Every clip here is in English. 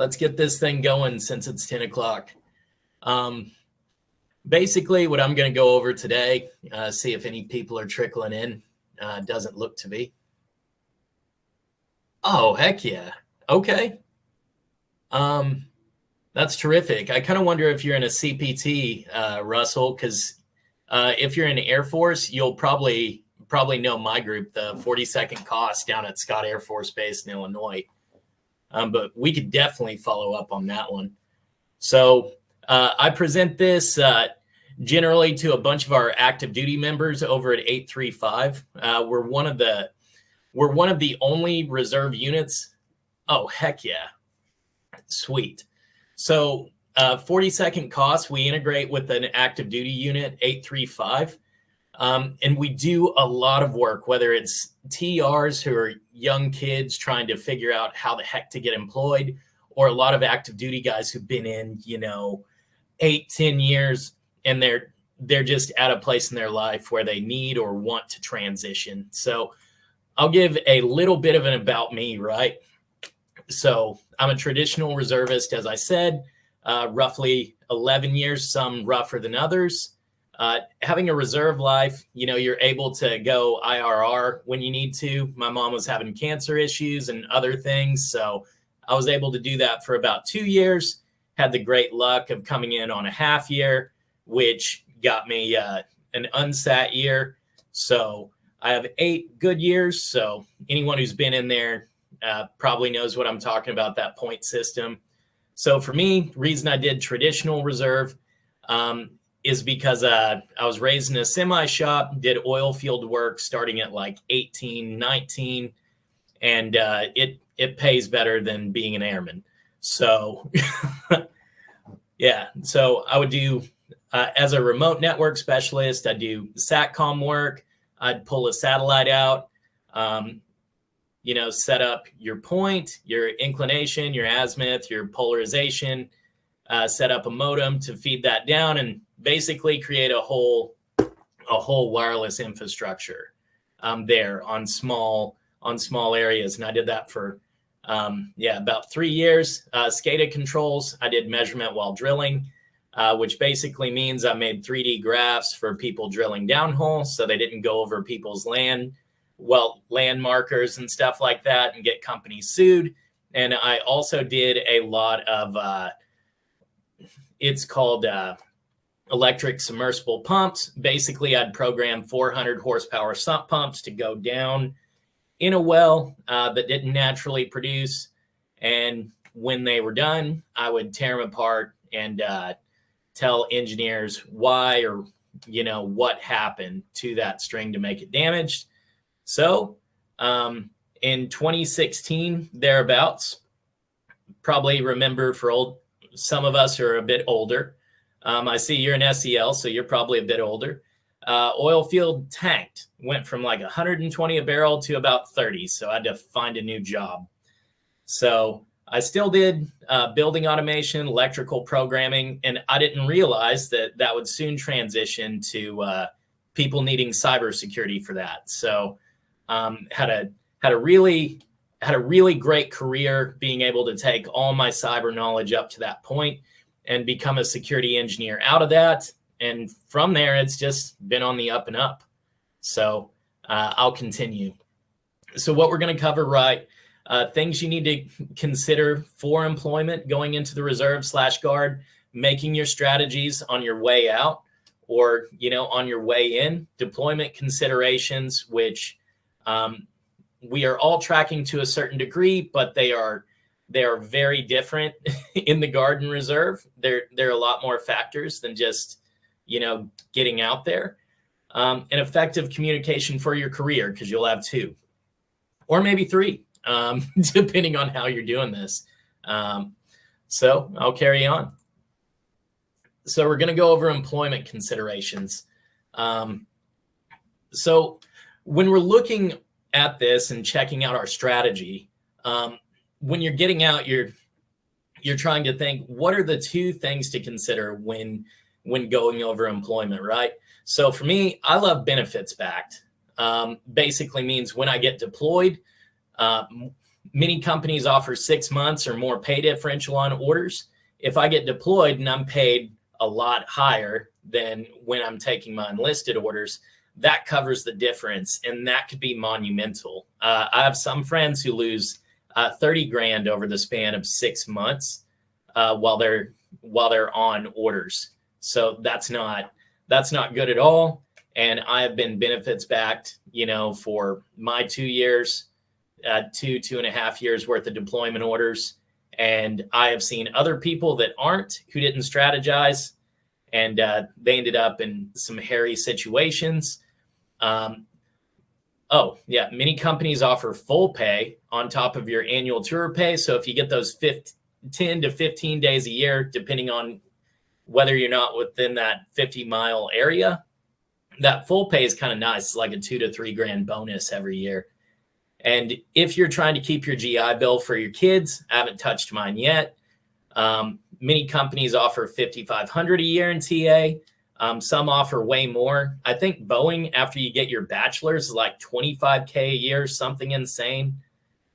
let's get this thing going since it's 10 o'clock. Basically, what I'm going to go over today, see if any people are trickling in. Doesn't look to be. Oh, heck yeah. Okay. That's terrific. I kind of wonder if you're in a CPT, Russell, because if you're in the Air Force, you'll probably know my group, the 42nd COS down at Scott Air Force Base in Illinois. But we could definitely follow up on that one. So I present this generally to a bunch of our active duty members over at 835. We're one of the only reserve units. Oh, heck yeah. Sweet. So 42nd COS, we integrate with an active duty unit, 835. And we do a lot of work, whether it's TRs who are young kids trying to figure out how the heck to get employed, or a lot of active duty guys who've been in, 8-10 years, and they're just at a place in their life where they need or want to transition. So I'll give a little bit of an about me, right? So I'm a traditional reservist, as I said, roughly 11 years, some rougher than others. Having a reserve life, you're able to go IRR when you need to. My mom was having cancer issues and other things, so I was able to do that for about 2 years. Had the great luck of coming in on a half year, which got me an unsat year. So I have 8 good years. So anyone who's been in there probably knows what I'm talking about, that point system. So for me, reason I did traditional reserve is because I was raised in a semi shop, did oil field work starting at like 18, 19, and it pays better than being an airman. So yeah, so I would do, as a remote network specialist, I do SATCOM work. I'd pull a satellite out, set up your point, your inclination, your azimuth, your polarization, set up a modem to feed that down, and basically create a whole wireless infrastructure there on small areas. And I did that for about 3 years. SCADA controls, I did measurement while drilling, which basically means I made 3D graphs for people drilling downhole so they didn't go over people's land markers and stuff like that and get companies sued. And I also did a lot of it's called electric submersible pumps. Basically, I'd program 400 horsepower sump pumps to go down in a well that didn't naturally produce. And when they were done, I would tear them apart and tell engineers why or, what happened to that string to make it damaged. So in 2016, thereabouts, probably remember for some of us who are a bit older. I see you're an SEL, so you're probably a bit older. Oil field tanked, went from like 120 a barrel to about 30. So I had to find a new job. So I still did building automation, electrical programming, and I didn't realize that would soon transition to people needing cybersecurity for that. So had a really great career being able to take all my cyber knowledge up to that point and become a security engineer out of that. And from there, it's just been on the up and up. So I'll continue. So what we're going to cover, right? Things you need to consider for employment going into the reserve/guard, making your strategies on your way out or, on your way in, deployment considerations, which we are all tracking to a certain degree, but they are very different in the Guard and Reserve. There are a lot more factors than just, getting out there. And effective communication for your career, because you'll have 2 or maybe 3, depending on how you're doing this. So I'll carry on. So we're going to go over employment considerations. So when we're looking at this and checking out our strategy, when you're getting out, you're trying to think, what are the 2 things to consider when going over employment, right? So for me, I love benefits backed. Basically means when I get deployed, Many companies offer 6 months or more pay differential on orders. If I get deployed and I'm paid a lot higher than when I'm taking my enlisted orders, that covers the difference, and that could be monumental. I have some friends who lose 30 grand over the span of 6 months while they're on orders. So that's not good at all. And I have been benefits backed, for my 2 years, 2.5 years worth of deployment orders. And I have seen other people that aren't, who didn't strategize, and they ended up in some hairy situations. Many companies offer full pay on top of your annual tour pay. So if you get those 10 to 15 days a year, depending on whether you're not within that 50-mile area, that full pay is kind of nice. It's like a 2 to 3 grand bonus every year. And if you're trying to keep your GI Bill for your kids, I haven't touched mine yet. Many companies offer $5,500 a year in TA. Some offer way more. I think Boeing, after you get your bachelor's, is like $25K a year, something insane.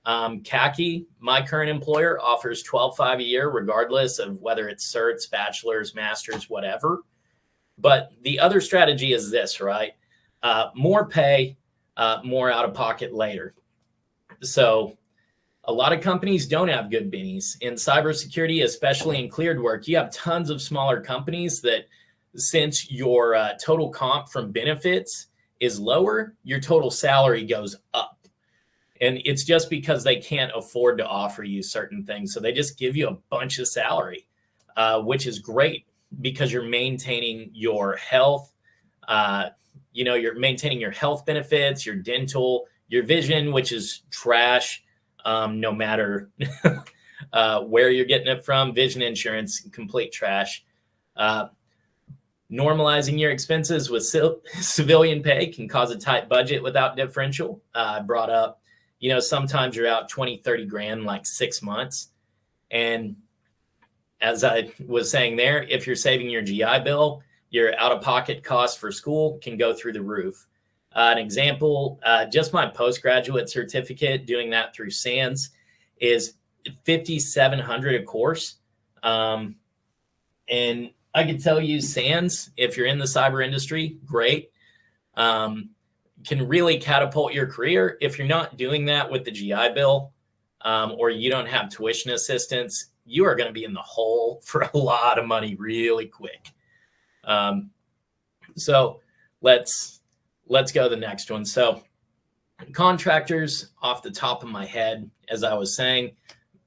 CACI, my current employer, offers $12,500 a year, regardless of whether it's certs, bachelor's, master's, whatever. But the other strategy is this, right? More pay, more out of pocket later. So a lot of companies don't have good bennies. In cybersecurity, especially in cleared work, you have tons of smaller companies that, since your total comp from benefits is lower, your total salary goes up. And it's just because they can't afford to offer you certain things. So they just give you a bunch of salary, which is great because you're maintaining your health. You're maintaining your health benefits, your dental, your vision, which is trash, no matter where you're getting it from. Vision insurance, complete trash. Normalizing your expenses with civilian pay can cause a tight budget without differential. I brought up, sometimes you're out 20, 30 grand, like 6 months. And as I was saying there, if you're saving your GI Bill, your out-of-pocket costs for school can go through the roof. An example, just my postgraduate certificate, doing that through SANS, is $5,700 a course. And I could tell you SANS, if you're in the cyber industry, great. Can really catapult your career. If you're not doing that with the GI Bill, or you don't have tuition assistance, you are going to be in the hole for a lot of money really quick. So let's go to the next one. So contractors, off the top of my head, as I was saying,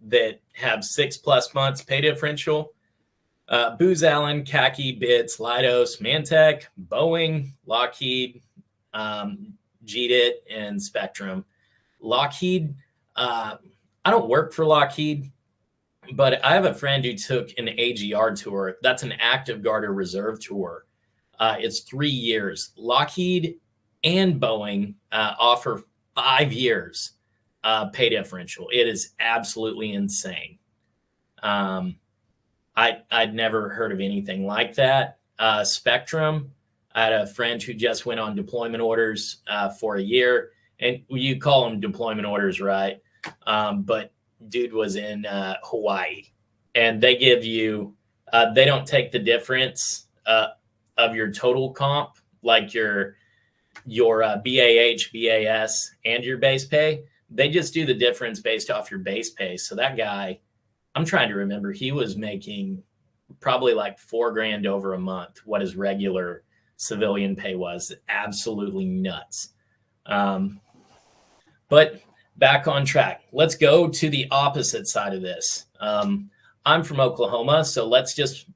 that have 6+ months pay differential: Booz Allen, CACI, BITS, Leidos, Mantech, Boeing, Lockheed, GDIT, and Spectrum. Lockheed, I don't work for Lockheed, but I have a friend who took an AGR tour. That's an active guard or reserve tour. It's 3 years. Lockheed and Boeing offer 5 years pay differential. It is absolutely insane. I'd never heard of anything like that. Spectrum, I had a friend who just went on deployment orders for a year, and you call them deployment orders, right? But dude was in Hawaii, and they give you, they don't take the difference of your total comp, like your BAH, BAS, and your base pay. They just do the difference based off your base pay. So that guy, I'm trying to remember, he was making probably like $4 grand over a month, what his regular civilian pay was. Absolutely nuts. But back on track. Let's go to the opposite side of this. I'm from Oklahoma, so let's just,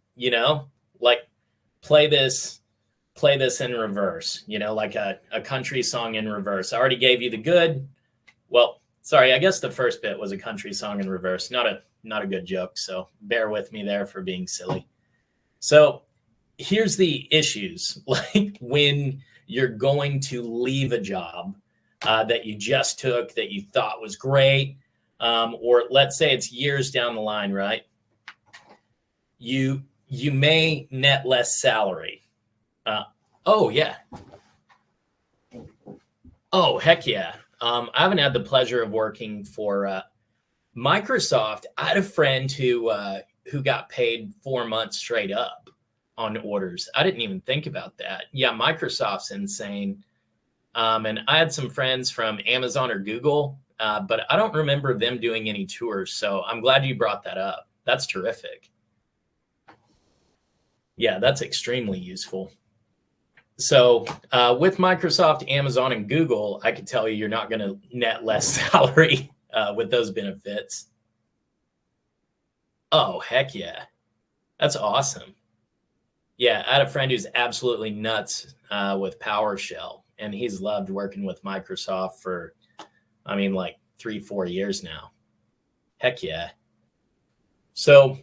play this in reverse, like a country song in reverse. I already gave you the good. Well, sorry, I guess the first bit was a country song in reverse. Not a good joke, so bear with me there for being silly. So here's the issues. Like when you're going to leave a job that you just took, that you thought was great, or let's say it's years down the line, right? You may net less salary. Oh, yeah. Oh, heck yeah. I haven't had the pleasure of working for Microsoft, I had a friend who got paid 4 months straight up on orders. I didn't even think about that. Yeah, Microsoft's insane. And I had some friends from Amazon or Google, but I don't remember them doing any tours. So I'm glad you brought that up. That's terrific. Yeah, that's extremely useful. So with Microsoft, Amazon, and Google, I can tell you you're not going to net less salary with those benefits. Oh, heck yeah. That's awesome. Yeah, I had a friend who's absolutely nuts with PowerShell, and he's loved working with Microsoft for, I mean, like 3-4 years now. Heck yeah. So,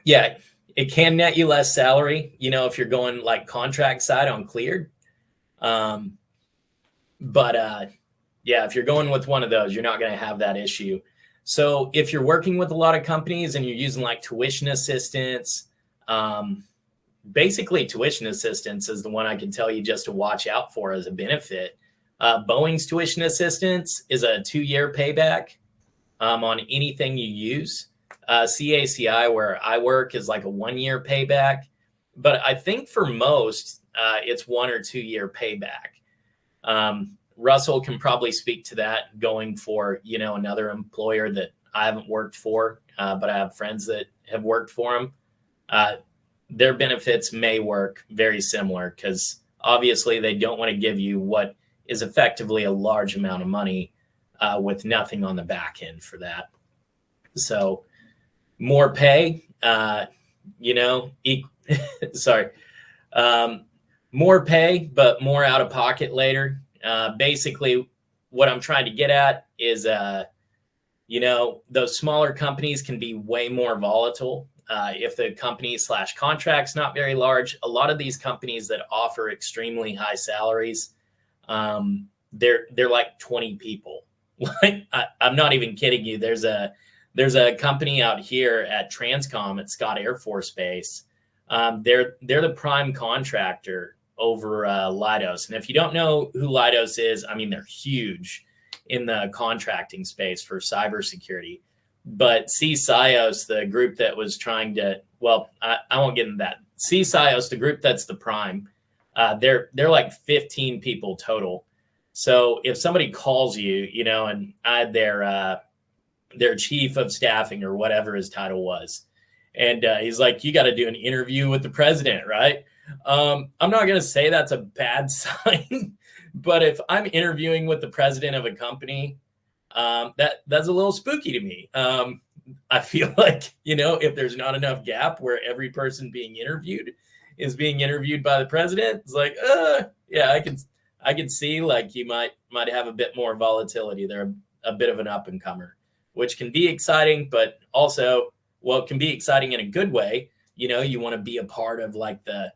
yeah, it can net you less salary, you know, if you're going like contract side on cleared. But yeah, if you're going with one of those, you're not going to have that issue. So if you're working with a lot of companies and you're using like tuition assistance, basically tuition assistance is the one I can tell you just to watch out for as a benefit. Boeing's tuition assistance is a 2-year payback on anything you use. CACI, where I work, is like a 1-year payback. But I think for most, it's 1 or 2 year payback. Russell can probably speak to that going for, you know, another employer that I haven't worked for, but I have friends that have worked for them. Their benefits may work very similar because obviously they don't want to give you what is effectively a large amount of money with nothing on the back end for that. So more pay, you know, sorry, more pay, but more out of pocket later. Basically, what I'm trying to get at is, you know, those smaller companies can be way more volatile. If the company/contract's not very large, a lot of these companies that offer extremely high salaries, they're like 20 people. Like I'm not even kidding you. There's a company out here at Transcom at Scott Air Force Base. They're the prime contractor over Leidos. And if you don't know who Leidos is, I mean, they're huge in the contracting space for cybersecurity. But CSIOS, the group that was trying to, well, I won't get into that. CSIOS, the group that's the prime, they're like 15 people total. So if somebody calls you, you know, and I had their chief of staffing or whatever his title was, and he's like, you got to do an interview with the president, right? I'm not going to say that's a bad sign, but if I'm interviewing with the president of a company, that's a little spooky to me. I feel like, you know, if there's not enough gap where every person being interviewed is being interviewed by the president, it's like, yeah, I can see like you might have a bit more volatility. They're a bit of an up and comer, which can be exciting, but also, well, it can be exciting in a good way. You know, you want to be a part of like the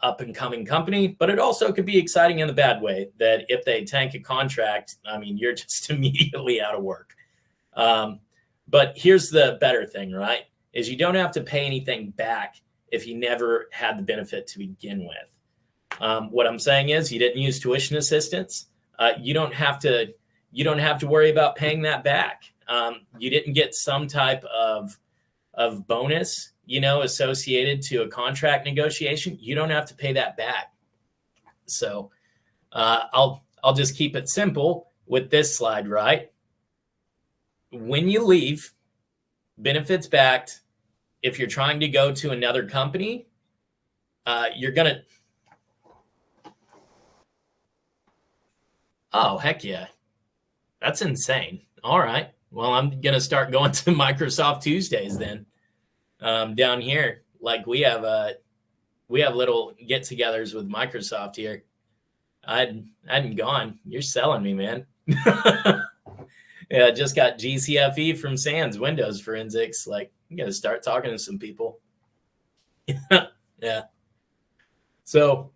up and coming company, but it also could be exciting in the bad way that if they tank a contract, I mean, you're just immediately out of work. But here's the better thing, right? Is you don't have to pay anything back if you never had the benefit to begin with. What I'm saying is you didn't use tuition assistance. You don't have to worry about paying that back. You didn't get some type of bonus, you know, associated to a contract negotiation. You don't have to pay that back. So I'll just keep it simple with this slide, right? When you leave, benefits backed. If you're trying to go to another company, you're gonna. Oh, heck yeah. That's insane. All right. Well, I'm going to start going to Microsoft Tuesdays then. Down here, like we have little get-togethers with Microsoft here. I hadn't gone. You're selling me, man. Yeah, just got GCFE from Sans Windows Forensics. Like, I'm going to start talking to some people. Yeah. So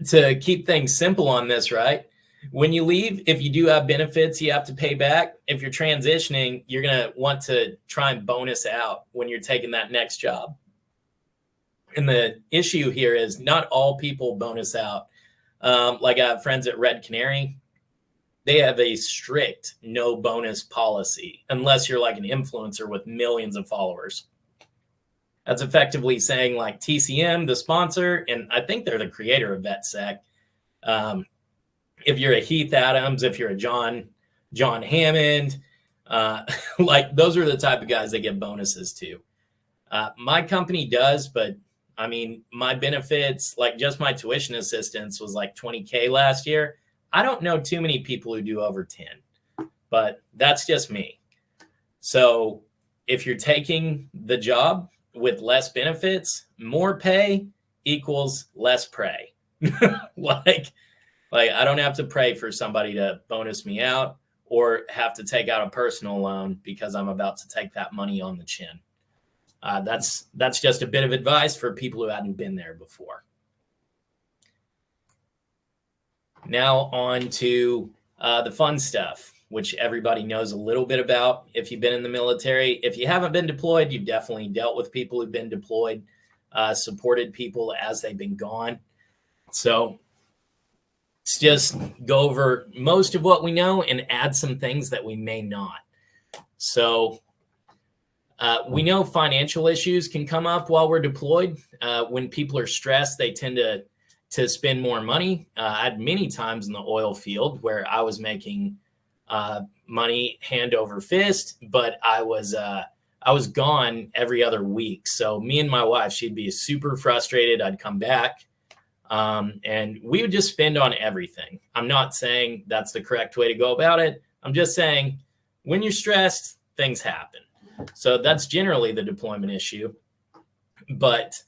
to keep things simple on this, right? When you leave, if you do have benefits, you have to pay back. If you're transitioning, you're going to want to try and bonus out when you're taking that next job. And the issue here is not all people bonus out. Like I have friends at Red Canary. they have a strict no bonus policy unless you're like an influencer with millions of followers. That's effectively saying like TCM, the sponsor, and I think they're the creator of VetSec. If you're a Heath Adams, if you're a John Hammond, like those are the type of guys that get bonuses to. My company does, but I mean, my benefits, like just my tuition assistance was like $20K last year. I don't know too many people who do over 10, but that's just me. So if you're taking the job with less benefits, more pay equals less pray. like I don't have to pray for somebody to bonus me out or have to take out a personal loan because I'm about to take that money on the chin. That's just a bit of advice for people who hadn't been there before. Now on to the fun stuff, which everybody knows a little bit about if you've been in the military. If you haven't been deployed, you've definitely dealt with people who've been deployed, supported people as they've been gone. So let's just go over most of what we know and add some things that we may not. So we know financial issues can come up while we're deployed. When people are stressed, they tend to spend more money. I had many times in the oil field where I was making money hand over fist, but I was gone every other week. So me and my wife, she'd be super frustrated. I'd come back and we would just spend on everything. I'm not saying that's the correct way to go about it. I'm just saying when you're stressed, things happen. So that's generally the deployment issue. But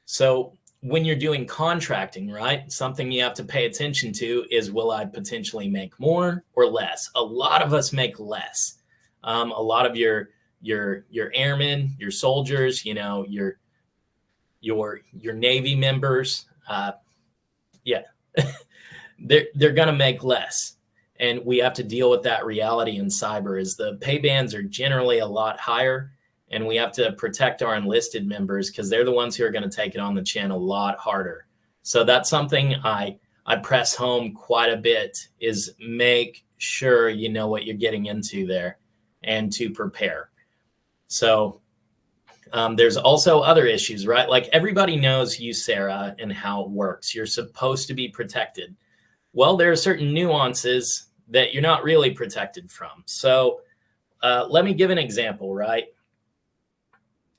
so when you're doing contracting, right, something you have to pay attention to is, will I potentially make more or less? A lot of us make less. A lot of your airmen, your soldiers, you know, your Navy members, they're going to make less. And we have to deal with that reality in cyber is the pay bands are generally a lot higher. And we have to protect our enlisted members because they're the ones who are going to take it on the chin a lot harder. So that's something I press home quite a bit is make sure you know what you're getting into there and to prepare. So there's also other issues, right? Like everybody knows USERRA and how it works. You're supposed to be protected. Well, there are certain nuances that you're not really protected from. So let me give an example, right?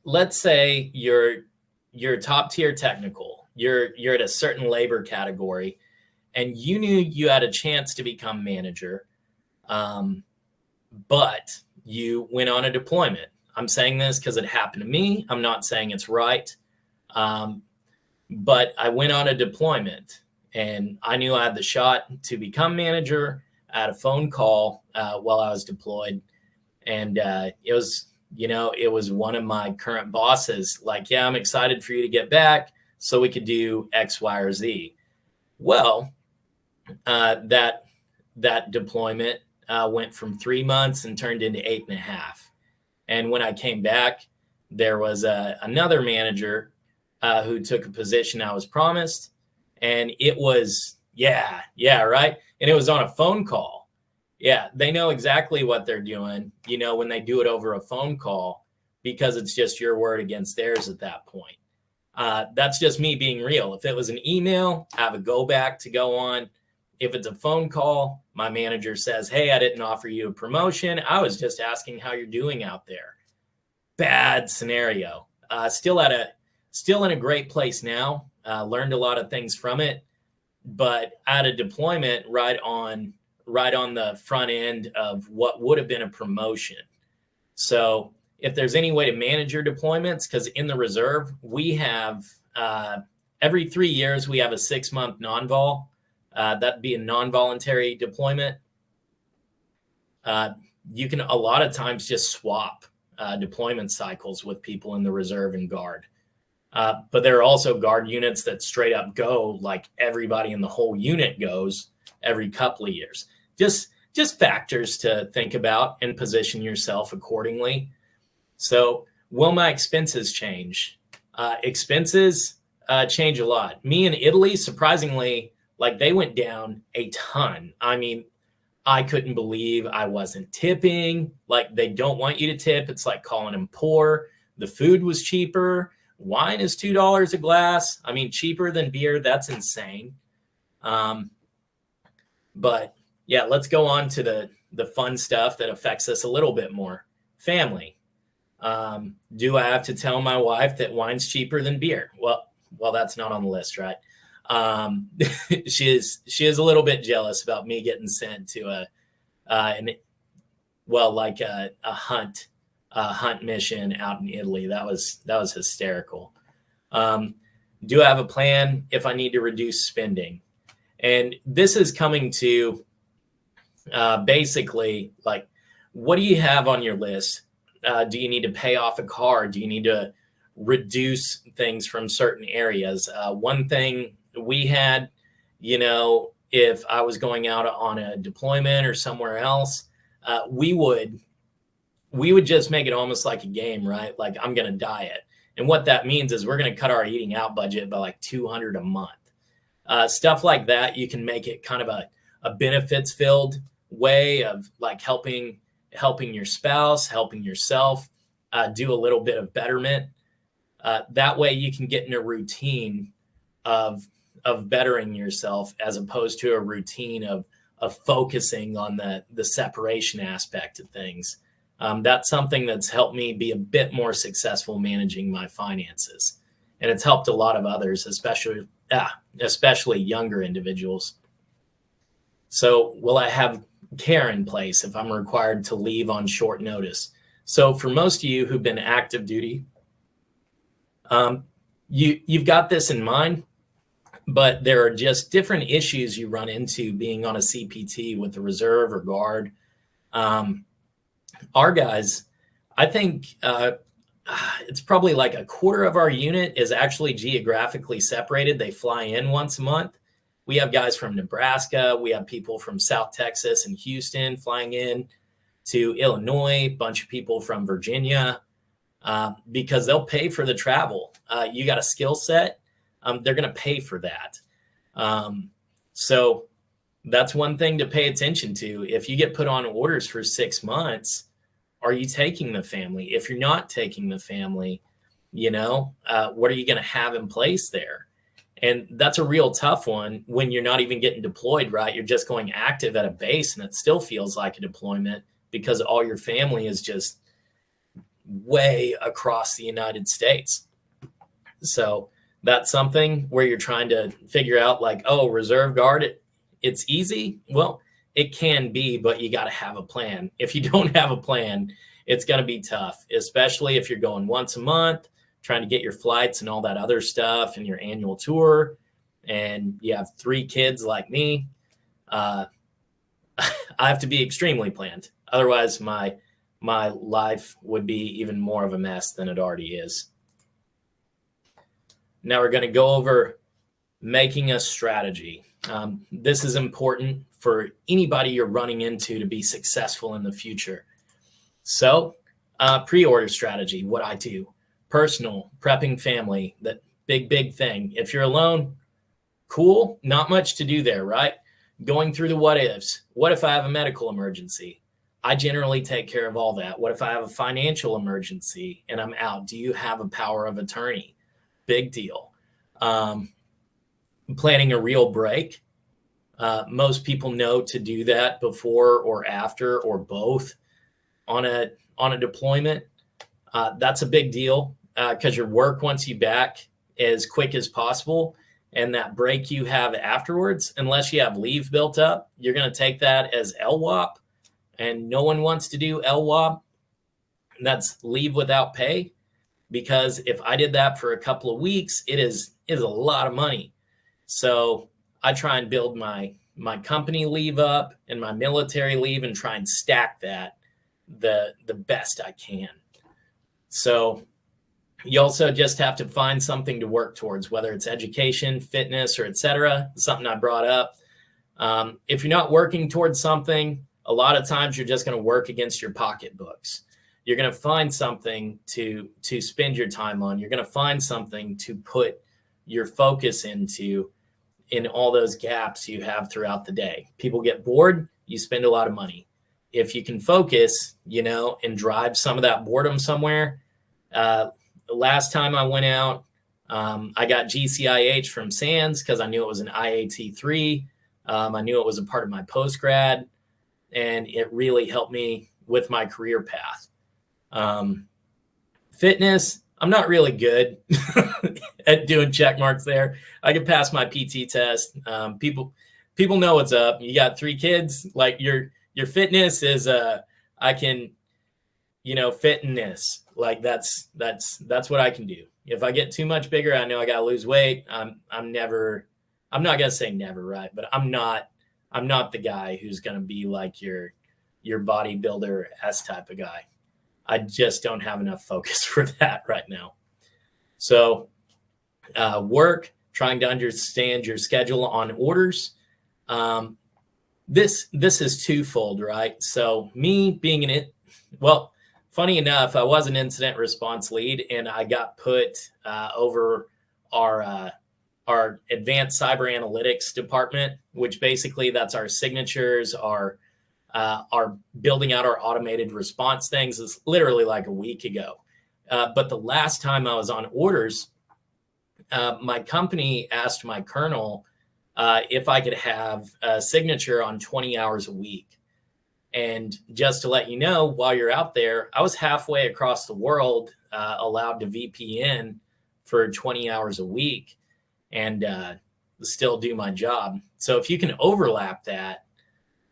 Let's say you're top tier technical, you're at a certain labor category and you knew you had a chance to become manager, but you went on a deployment. I'm saying this because it happened to me. I'm not saying it's right. But I went on a deployment and I knew I had the shot to become manager. I had a phone call while I was deployed and it was one of my current bosses like, yeah, I'm excited for you to get back so we could do X, Y, or Z. Well, that deployment went from 3 months and turned into 8.5. And when I came back, there was another manager who took a position I was promised. And it was, yeah, right. And it was on a phone call. Yeah, they know exactly what they're doing, you know, when they do it over a phone call, because it's just your word against theirs at that point. That's just me being real. If it was an email, I have a go back to go on. If it's a phone call, my manager says, hey, I didn't offer you a promotion. I was just asking how you're doing out there. Bad scenario. Still in a great place now. Learned a lot of things from it, but at a deployment right on the front end of what would have been a promotion. So if there's any way to manage your deployments, because in the reserve, we have every 3 years, we have a 6-month non-vol. That'd be a non-voluntary deployment. You can a lot of times just swap deployment cycles with people in the reserve and guard. But there are also guard units that straight up go like everybody in the whole unit goes every couple of years. Just factors to think about and position yourself accordingly. So will my expenses change? Expenses change a lot. Me in Italy, surprisingly, like they went down a ton. I mean, I couldn't believe I wasn't tipping. Like, they don't want you to tip. It's like calling them poor. The food was cheaper. Wine is $2 a glass. I mean, cheaper than beer. That's insane. But yeah, let's go on to the fun stuff that affects us a little bit more. Family. Do I have to tell my wife that wine's cheaper than beer? Well, that's not on the list, right? She is a little bit jealous about me getting sent to a hunt mission out in Italy. That was hysterical. Do I have a plan if I need to reduce spending? And this is coming to basically, like, what do you have on your list? Do you need to pay off a car? Do you need to reduce things from certain areas? One thing we had, if I was going out on a deployment or somewhere else, we would just make it almost like a game, right? Like, I'm going to diet. And what that means is we're going to cut our eating out budget by like $200 a month. Stuff like that, you can make it kind of a benefits filled way of like helping your spouse, helping yourself, do a little bit of betterment. That way you can get in a routine of bettering yourself, as opposed to a routine of focusing on the separation aspect of things. That's something that's helped me be a bit more successful managing my finances. And it's helped a lot of others, especially younger individuals. So will I have care in place if I'm required to leave on short notice? So for most of you who've been active duty, you've got this in mind, but there are just different issues you run into being on a CPT with the reserve or guard. Our guys, I think it's probably like a quarter of our unit is actually geographically separated. They fly in once a month. We have guys from Nebraska. We have people from South Texas and Houston flying in to Illinois, a bunch of people from Virginia, because they'll pay for the travel. You got a skill set, they're going to pay for that. So that's one thing to pay attention to. If you get put on orders for 6 months, are you taking the family? If you're not taking the family, what are you going to have in place there? And that's a real tough one when you're not even getting deployed, right? You're just going active at a base, and it still feels like a deployment because all your family is just way across the United States. So that's something where you're trying to figure out, like, oh, reserve guard, it's easy. Well, it can be, but you got to have a plan. If you don't have a plan, it's going to be tough, especially if you're going once a month, trying to get your flights and all that other stuff and your annual tour. And you have 3 kids like me. I have to be extremely planned. Otherwise, my life would be even more of a mess than it already is. Now we're going to go over making a strategy. This is important for anybody you're running into to be successful in the future. So pre-order strategy, what I do, personal, prepping family, that big thing. If you're alone, cool, not much to do there, right? Going through the what ifs. What if I have a medical emergency? I generally take care of all that. What if I have a financial emergency and I'm out? Do you have a power of attorney? Big deal. Planning a real break. Most people know to do that before or after or both on a deployment. That's a big deal because your work wants you back as quick as possible. And that break you have afterwards, unless you have leave built up, you're going to take that as LWOP. And no one wants to do LWOP. That's leave without pay. Because if I did that for a couple of weeks, it is a lot of money. So I try and build my company leave up and my military leave and try and stack that the best I can. So you also just have to find something to work towards, whether it's education, fitness, or et cetera, something I brought up. If you're not working towards something, a lot of times you're just going to work against your pocketbooks. You're going to find something to spend your time on. You're going to find something to put your focus into in all those gaps you have throughout the day. People get bored. you spend a lot of money. If you can focus, and drive some of that boredom somewhere. The last time I went out, I got GCIH from SANS because I knew it was an IAT3. I knew it was a part of my post-grad, and it really helped me with my career path. Fitness, I'm not really good at doing check marks there. I can pass my PT test. People know what's up. You got 3 kids, like your fitness is I can, fit in this. Like that's what I can do. If I get too much bigger, I know I got to lose weight. I'm not going to say never, right? But I'm not the guy who's going to be like your bodybuilder S type of guy. I just don't have enough focus for that right now. So work, trying to understand your schedule on orders. This is twofold, right? So me being funny enough, I was an incident response lead, and I got put over our advanced cyber analytics department, which basically that's our signatures, our building out our automated response things. Is literally like a week ago. But the last time I was on orders, my company asked my colonel if I could have a signature on 20 hours a week. And just to let you know, while you're out there, I was halfway across the world allowed to VPN for 20 hours a week and still do my job. So if you can overlap that,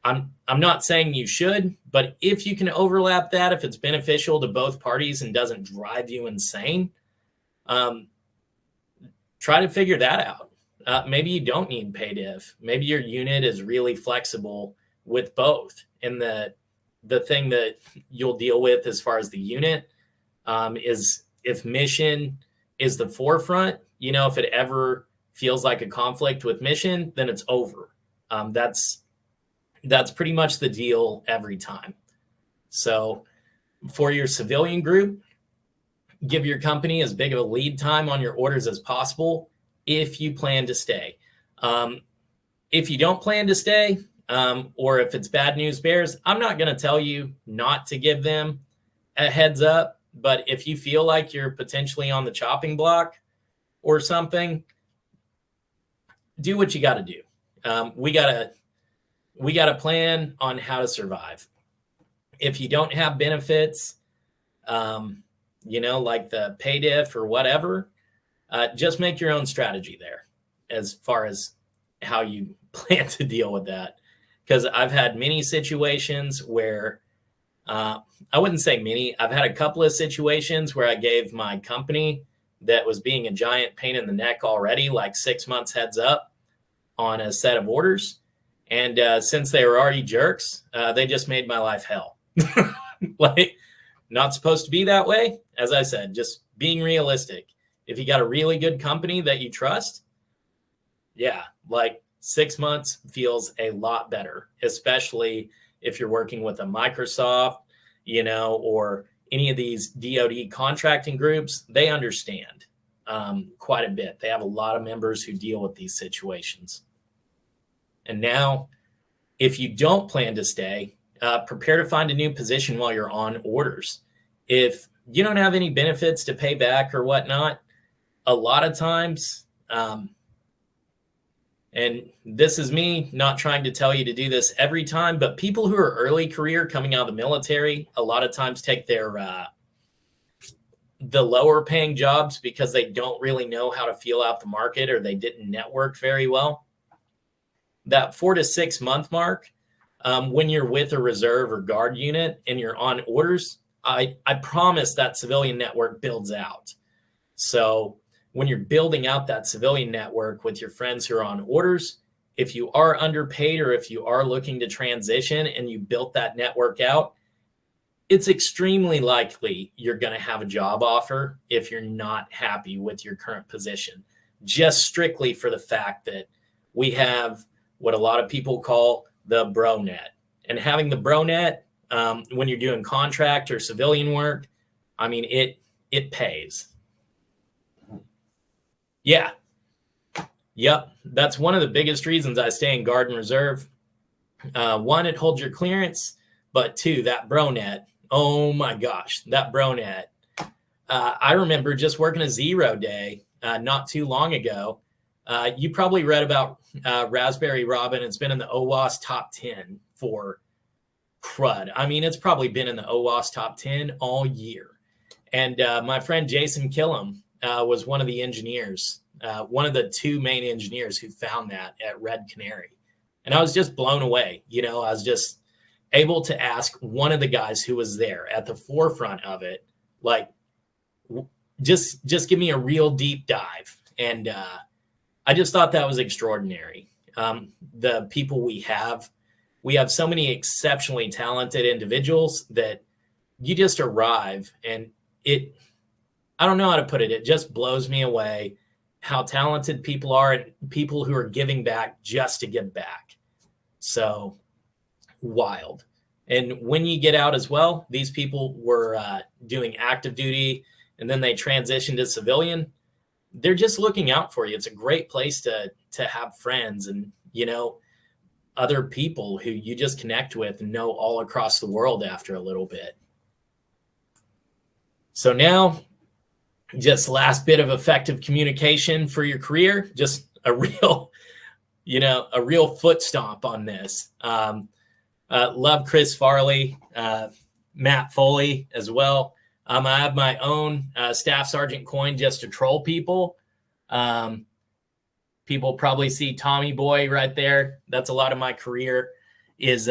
I'm not saying you should, but if you can overlap that, if it's beneficial to both parties and doesn't drive you insane, try to figure that out. Maybe you don't need pay diff. Maybe your unit is really flexible with both. And the thing that you'll deal with as far as the unit is if mission is the forefront, if it ever feels like a conflict with mission, then it's over. That's pretty much the deal every time. So for your civilian group, give your company as big of a lead time on your orders as possible if you plan to stay. If you don't plan to stay, or if it's bad news bears, I'm not going to tell you not to give them a heads up. But if you feel like you're potentially on the chopping block or something, do what you got to do. We got to plan on how to survive. If you don't have benefits, like the pay diff or whatever, just make your own strategy there as far as how you plan to deal with that. Because I've had many situations where, I wouldn't say many, I've had a couple of situations where I gave my company that was being a giant pain in the neck already, like 6 months heads up on a set of orders. And since they were already jerks, they just made my life hell. Like, not supposed to be that way. As I said, just being realistic. If you got a really good company that you trust, yeah, like 6 months feels a lot better, especially if you're working with a Microsoft, or any of these DoD contracting groups. They understand quite a bit. They have a lot of members who deal with these situations. And now, if you don't plan to stay, prepare to find a new position while you're on orders. If you don't have any benefits to pay back or whatnot, a lot of times, and this is me not trying to tell you to do this every time, but people who are early career coming out of the military, a lot of times take their the lower paying jobs because they don't really know how to feel out the market or they didn't network very well. That 4 to 6 month mark, when you're with a reserve or guard unit and you're on orders, I promise that civilian network builds out. So when you're building out that civilian network with your friends who are on orders, if you are underpaid or if you are looking to transition and you built that network out, it's extremely likely you're going to have a job offer if you're not happy with your current position, just strictly for the fact that we have what a lot of people call the bro net. And having the bro net, when you're doing contract or civilian work, I mean, it pays. Yeah. Yep. That's one of the biggest reasons I stay in Guard and Reserve. One, it holds your clearance, but two, that Bronet. Oh my gosh, that Bronet. I remember just working a 0 day not too long ago. You probably read about Raspberry Robin. It's been in the OWASP top 10 for crud. I mean, it's probably been in the OWASP top 10 all year. And my friend Jason Killam was one of the engineers, one of the 2 main engineers who found that at Red Canary. And I was just blown away. I was just able to ask one of the guys who was there at the forefront of it, like, just give me a real deep dive. And I just thought that was extraordinary. The people we have so many exceptionally talented individuals that you just arrive, and I don't know how to put it. It just blows me away how talented people are and people who are giving back just to give back. So wild. And when you get out as well, these people were doing active duty, and then they transitioned to civilian. They're just looking out for you. It's a great place to have friends and, other people who you just connect with and know all across the world after a little bit. So now, just last bit of effective communication for your career, just a real foot stomp on this. Love Chris Farley, Matt Foley as well. I have my own Staff Sergeant coin just to troll people. People probably see Tommy Boy right there. That's a lot of my career is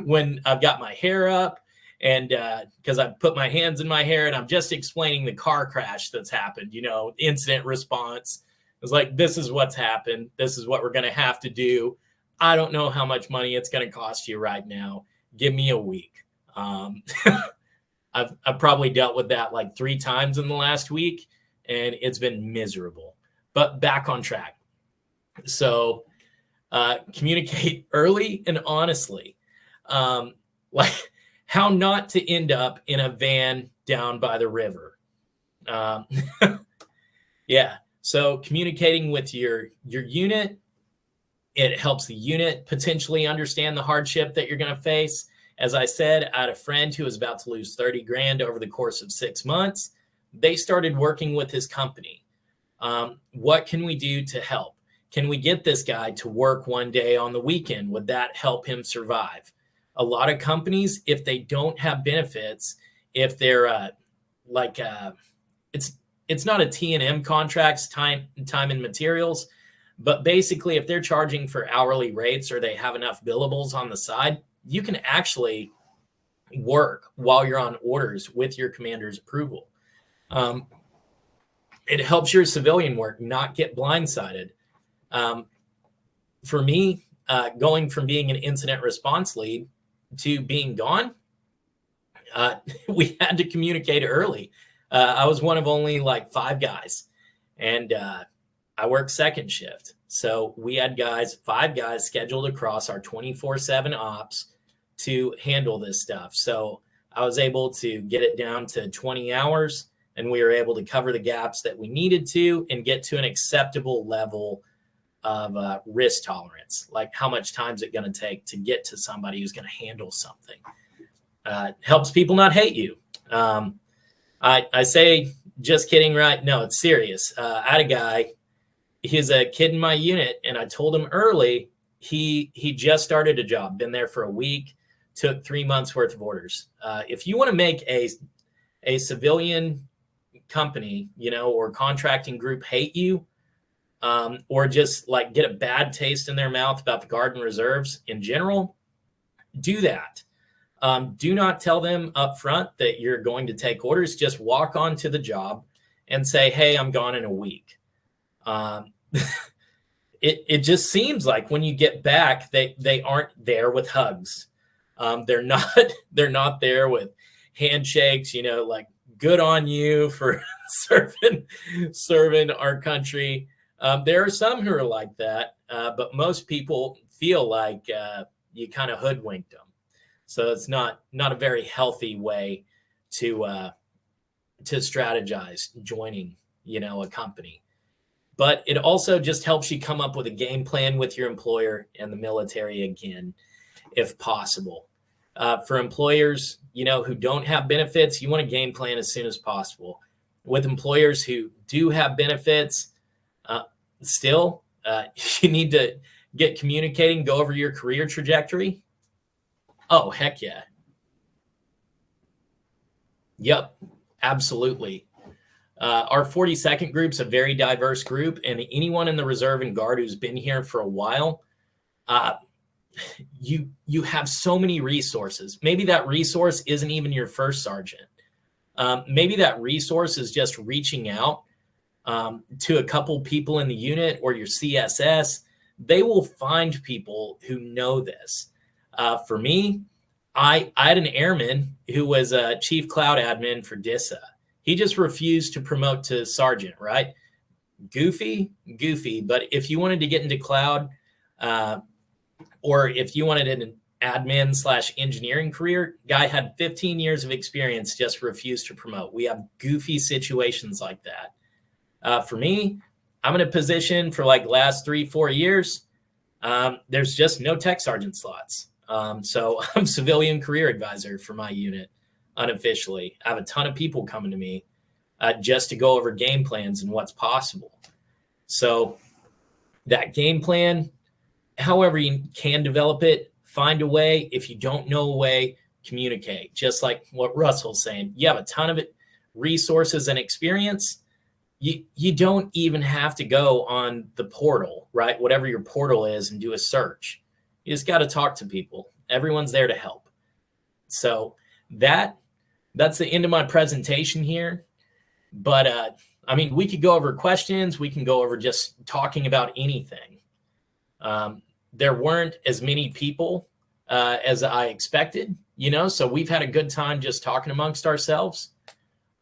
when I've got my hair up and because I put my hands in my hair and I'm just explaining the car crash that's happened, incident response. It's like, this is what's happened. This is what we're going to have to do. I don't know how much money it's going to cost you right now. Give me a week. I've probably dealt with that like 3 times in the last week, and it's been miserable. But back on track. So communicate early and honestly. Like how not to end up in a van down by the river. Yeah. So communicating with your unit, it helps the unit potentially understand the hardship that you're going to face. As I said, I had a friend who was about to lose 30 grand over the course of 6 months. They started working with his company. What can we do to help? Can we get this guy to work one day on the weekend? Would that help him survive? A lot of companies, if they don't have benefits, if they're it's not a T&M contracts, time and materials, but basically if they're charging for hourly rates or they have enough billables on the side, you can actually work while you're on orders with your commander's approval. It helps your civilian work not get blindsided. For me, going from being an incident response lead to being gone, we had to communicate early. I was one of only like 5 guys, and I worked second shift. So we had 5 guys scheduled across our 24/7 ops to handle this stuff. So I was able to get it down to 20 hours, and we were able to cover the gaps that we needed to and get to an acceptable level of risk tolerance. Like how much time is it going to take to get to somebody who's going to handle something? Helps people not hate you. I say, just kidding, right? No, it's serious. I had a guy, he's a kid in my unit, and I told him early, he just started a job, been there for a week, took 3 months worth of orders. If you want to make a civilian company, or contracting group hate you, or just like get a bad taste in their mouth about the Guard and Reserves in general, do that. Do not tell them up front that you're going to take orders. Just walk onto the job and say, hey, I'm gone in a week. It just seems like when you get back, they aren't there with hugs. They're not there with handshakes, like good on you for serving our country. There are some who are like that, but most people feel like you kind of hoodwinked them. So it's not a very healthy way to strategize joining, a company. But it also just helps you come up with a game plan with your employer and the military again, if possible. For employers, who don't have benefits, you want a game plan as soon as possible. With employers who do have benefits, still, you need to get communicating, go over your career trajectory. Oh, heck yeah. Yep, absolutely. Our 42nd group's a very diverse group, and anyone in the reserve and guard who's been here for a while, you have so many resources. Maybe that resource isn't even your first sergeant. Maybe that resource is just reaching out to a couple people in the unit or your CSS. They will find people who know this. For me, I had an airman who was a chief cloud admin for DISA. He just refused to promote to sergeant, right? Goofy. But if you wanted to get into cloud, or if you wanted an admin/engineering career, guy had 15 years of experience, just refused to promote. We have goofy situations like that. For me, I'm in a position for like last 3-4 years. There's just no tech sergeant slots. So I'm civilian career advisor for my unit unofficially. I have a ton of people coming to me just to go over game plans and what's possible. So that game plan, however you can develop it, find a way. If you don't know a way, communicate. Just like what Russell's saying, you have a ton of resources and experience. You don't even have to go on the portal, right? Whatever your portal is, and do a search. You just got to talk to people. Everyone's there to help. So that's the end of my presentation here. But we could go over questions. We can go over just talking about anything. There weren't as many people as I expected, so we've had a good time just talking amongst ourselves.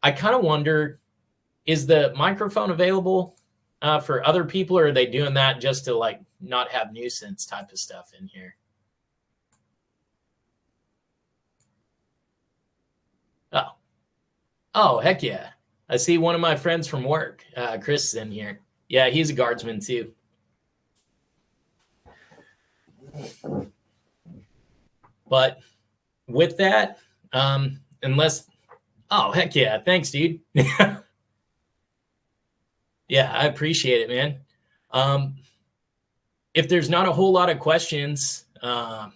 I kind of wonder, is the microphone available for other people, or are they doing that just to like not have nuisance type of stuff in here? Oh, heck yeah. I see one of my friends from work, Chris, is in here. Yeah, he's a guardsman too. But with that, oh, heck yeah. Thanks, dude. Yeah, I appreciate it, man. If there's not a whole lot of questions, I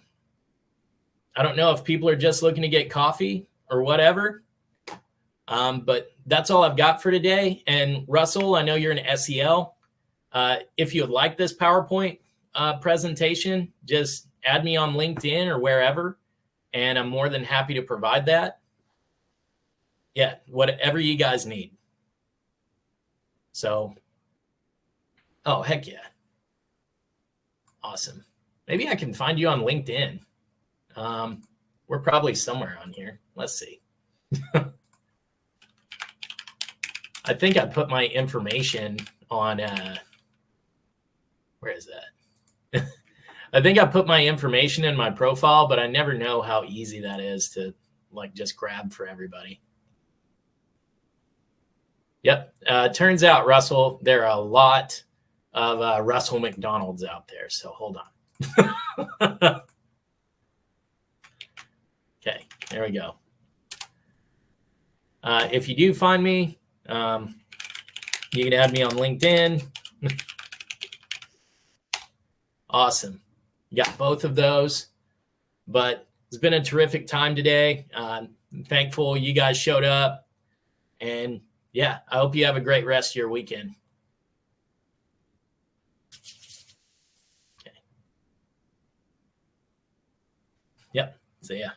don't know if people are just looking to get coffee or whatever. But that's all I've got for today. And Russell, I know you're an SEL. If you would like this PowerPoint presentation, just add me on LinkedIn or wherever, and I'm more than happy to provide that. Yeah, whatever you guys need. So, oh, heck yeah. Awesome. Maybe I can find you on LinkedIn. We're probably somewhere on here. Let's see. I think I put my information on, where is that? I think I put my information in my profile, but I never know how easy that is to like just grab for everybody. Yep. Turns out, Russell, there are a lot of Russell McDonald's out there. So hold on. Okay, there we go. If you do find me, you can add me on LinkedIn. Awesome. You got both of those. But it's been a terrific time today. I'm thankful you guys showed up. And yeah, I hope you have a great rest of your weekend. Okay. Yep. So yeah.